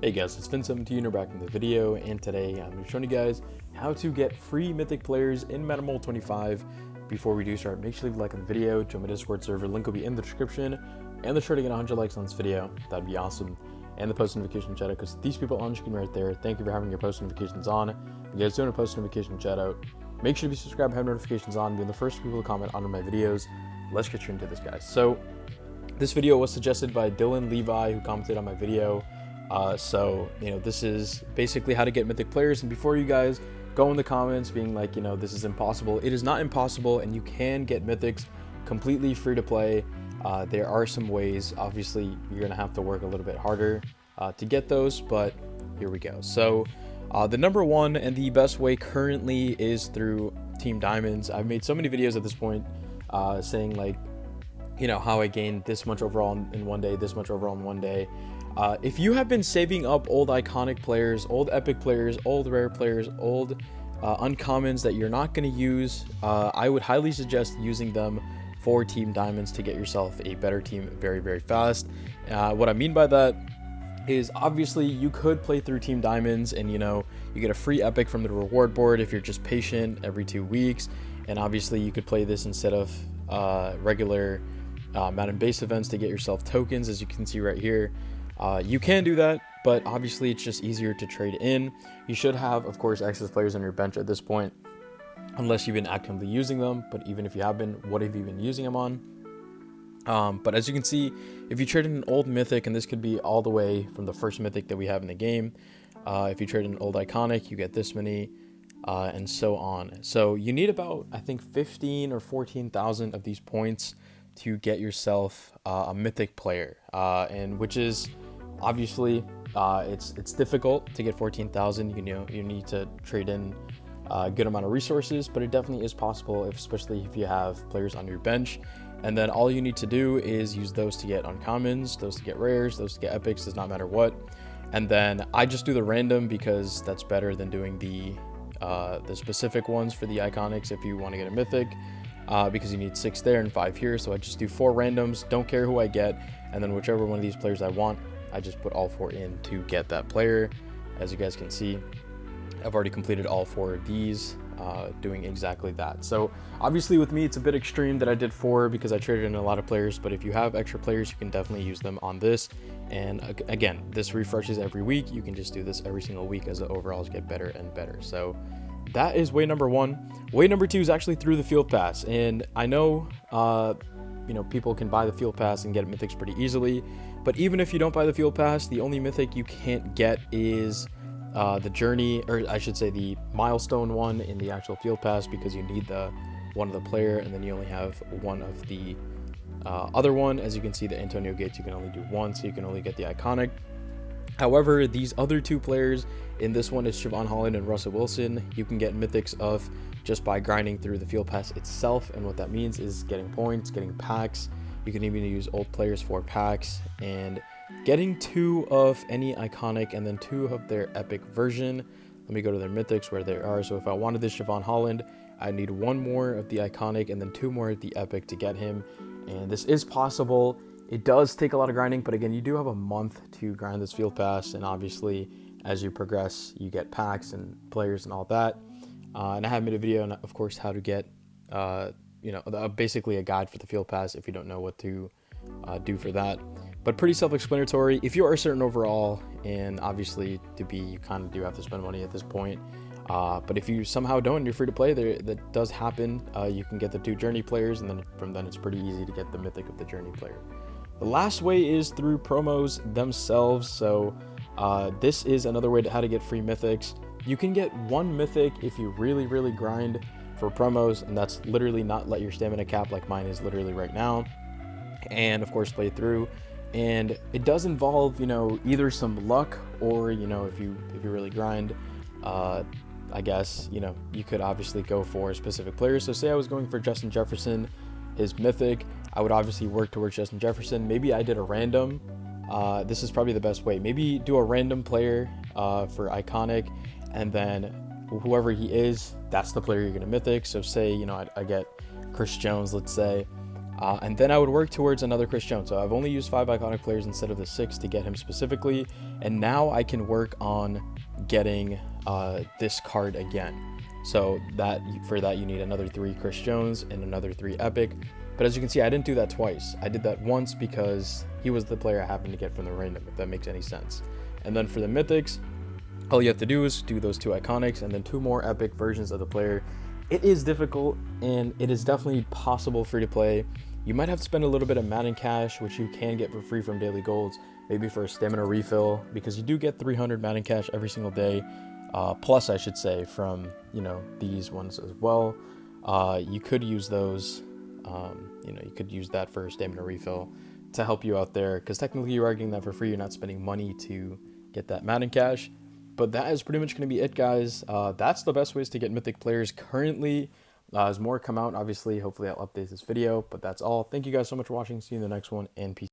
Hey guys, it's Vin17, we're back in the video, and today I'm showing you guys how to get free mythic players in Madden 25. Before we do start, make sure to leave a like on the video, join my Discord server, link will be in the description, and the sure to get 100 likes on this video, that'd be awesome. And the post notification shout out, because these people on screen right there, thank you for having your post notifications on. If you guys doing a post notification shout out, make sure to be subscribed, have notifications on, being the first people to comment on my videos. Let's get straight into this, guys. So, this video was suggested by Dylan Levi, who commented on my video. This is basically how to get mythic players. And before you guys go in the comments being like, this is impossible, it is not impossible, and you can get mythics completely free to play. There are some ways. Obviously, you're gonna have to work a little bit harder to get those, but here we go. So the number one and the best way currently is through Team Diamonds. I've made so many videos at this point saying like, how I gained this much overall in one day, this much overall in one day. If you have been saving up old iconic players, old epic players, old rare players, old uncommons that you're not going to use, I would highly suggest using them for Team Diamonds to get yourself a better team very, very fast. What I mean by that is obviously you could play through Team Diamonds and you get a free epic from the reward board if you're just patient every 2 weeks. And obviously you could play this instead of regular Madden base events to get yourself tokens, as you can see right here. You can do that, but obviously it's just easier to trade in. You should have, of course, access players on your bench at this point, unless you've been actively using them. But even if you have been, what have you been using them on? But as you can see, if you trade in an old mythic, and this could be all the way from the first mythic that we have in the game, if you trade in an old iconic, you get this many, and so on. So you need about, I think, 15 or 14,000 of these points to get yourself a mythic player, and which is obviously it's difficult to get 14,000. You need to trade in a good amount of resources, but it definitely is possible, especially if you have players on your bench. And then all you need to do is use those to get uncommons, those to get rares, those to get epics, does not matter what. And then I just do the random because that's better than doing the specific ones for the iconics if you want to get a mythic. Because you need 6 there and 5 here, so I just do 4 randoms, don't care who I get, and then whichever one of these players I want, I just put all 4 in to get that player. As you guys can see, I've already completed all 4 of these, doing exactly that. So obviously with me it's a bit extreme that I did 4 because I traded in a lot of players, but if you have extra players, you can definitely use them on this. And again, this refreshes every week. You can just do this every single week as the overalls get better and better. So that is way number one. Way number two is actually through the field pass. And I know, people can buy the field pass and get mythics pretty easily. But even if you don't buy the field pass, the only mythic you can't get is the journey, or I should say the milestone one in the actual field pass, because you need the one of the player, and then you only have one of the other one. As you can see, the Antonio Gates, you can only do one, so you can only get the iconic. However, these other 2 players in this one is Siobhan Holland and Russell Wilson. You can get mythics of just by grinding through the field pass itself, and what that means is getting points, getting packs. You can even use old players for packs, and getting 2 of any iconic and then 2 of their epic version. Let me go to their mythics where they are. So if I wanted this Siobhan Holland, I need 1 more of the iconic and then 2 more of the epic to get him, and this is possible. It does take a lot of grinding, but again, you do have a month to grind this field pass, and obviously as you progress you get packs and players and all that. And I have made a video on, of course, how to get basically a guide for the field pass if you don't know what to do for that, but pretty self-explanatory. If you are certain overall, and obviously you kind of do have to spend money at this point, but if you somehow don't and you're free to play, that does happen. You can get the 2 journey players, and then from then it's pretty easy to get the mythic of the journey player. The last way is through promos themselves. So this is another way to how to get free mythics. You can get 1 mythic if you really grind for promos, and that's literally not let your stamina cap like mine is literally right now, and of course play through. And it does involve either some luck, or if you really grind, I guess you could obviously go for specific players. So say I was going for Justin Jefferson, his mythic, I would obviously work towards Justin Jefferson. Maybe I did a random. This is probably the best way. Maybe do a random player for iconic, and then whoever he is, that's the player you're gonna mythic. So say I get Chris Jones, let's say. And then I would work towards another Chris Jones. So I've only used 5 iconic players instead of the 6 to get him specifically. And now I can work on getting this card again. So for that you need another 3 Chris Jones and another 3 epic. But as you can see, I didn't do that twice. I did that once because he was the player I happened to get from the random, if that makes any sense. And then for the mythics, all you have to do is do those 2 iconics and then 2 more epic versions of the player. It is difficult, and it is definitely possible free to play. You might have to spend a little bit of Madden cash, which you can get for free from daily golds, maybe for a stamina refill, because you do get 300 Madden cash every single day, plus I should say from, you know, these ones as well. You could use those, you know, you could use that for a stamina refill to help you out there, because technically you are getting that for free. You're not spending money to get that Madden cash. But that is pretty much going to be it, guys. That's the best ways to get mythic players currently. As more come out, obviously, hopefully I'll update this video. But that's all. Thank you guys so much for watching. See you in the next one, and peace.